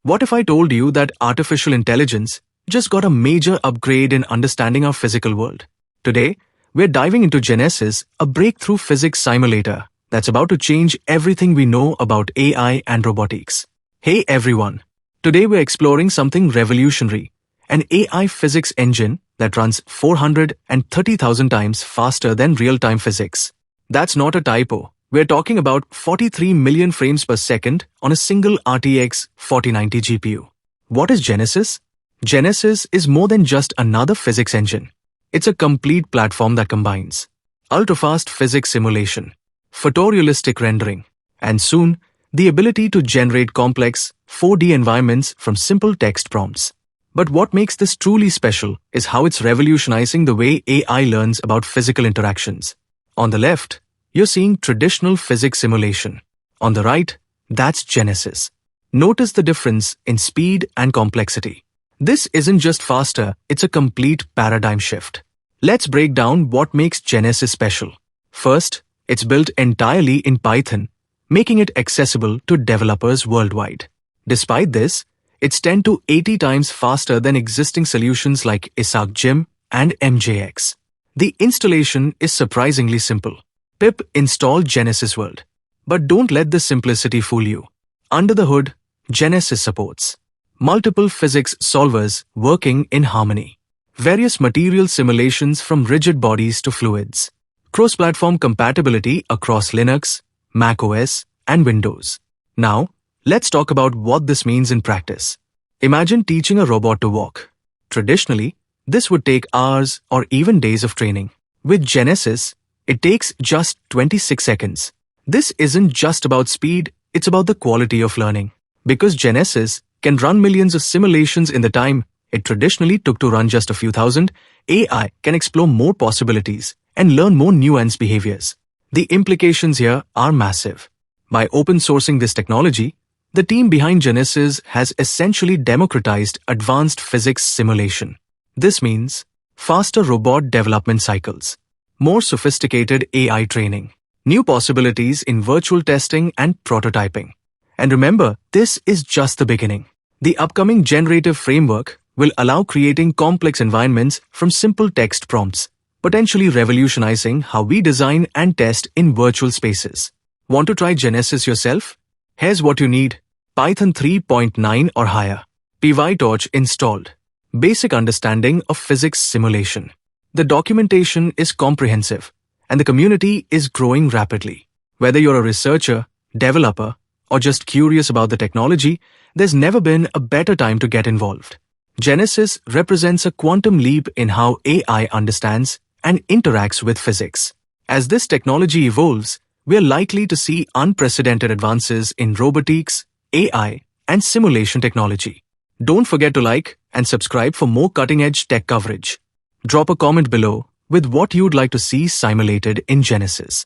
What if I told you that artificial intelligence just got a major upgrade in understanding our physical world? Today, we're diving into Genesis, a breakthrough physics simulator that's about to change everything we know about AI and robotics. Hey everyone! Today we're exploring something revolutionary, an AI physics engine that runs 430,000 times faster than real-time physics. That's not a typo. We're talking about 43 million frames per second on a single RTX 4090 GPU. What is Genesis? Genesis is more than just another physics engine. It's a complete platform that combines ultra-fast physics simulation, photorealistic rendering, and soon, the ability to generate complex 4D environments from simple text prompts. But what makes this truly special is how it's revolutionizing the way AI learns about physical interactions. On the left, you're seeing traditional physics simulation. On the right, that's Genesis. Notice the difference in speed and complexity. This isn't just faster, it's a complete paradigm shift. Let's break down what makes Genesis special. First, it's built entirely in Python, making it accessible to developers worldwide. Despite this, it's 10 to 80 times faster than existing solutions like ISAAC-GYM and MJX. The installation is surprisingly simple. Pip install Genesis World. But don't let this simplicity fool you. Under the hood, Genesis supports multiple physics solvers working in harmony, various material simulations from rigid bodies to fluids, cross-platform compatibility across Linux, macOS, and Windows. Now, let's talk about what this means in practice. Imagine teaching a robot to walk. Traditionally, this would take hours or even days of training. With Genesis, it takes just 26 seconds. This isn't just about speed, it's about the quality of learning. Because Genesis can run millions of simulations in the time it traditionally took to run just a few thousand, AI can explore more possibilities and learn more nuanced behaviors. The implications here are massive. By open sourcing this technology, the team behind Genesis has essentially democratized advanced physics simulation. This means faster robot development cycles, more sophisticated AI training, new possibilities in virtual testing and prototyping. And remember, this is just the beginning. The upcoming generative framework will allow creating complex environments from simple text prompts, potentially revolutionizing how we design and test in virtual spaces. Want to try Genesis yourself? Here's what you need: Python 3.9 or higher, PyTorch installed, basic understanding of physics simulation. The documentation is comprehensive, and the community is growing rapidly. Whether you're a researcher, developer, or just curious about the technology, there's never been a better time to get involved. Genesis represents a quantum leap in how AI understands and interacts with physics. As this technology evolves, we're likely to see unprecedented advances in robotics, AI, and simulation technology. Don't forget to like and subscribe for more cutting-edge tech coverage. Drop a comment below with what you'd like to see simulated in Genesis.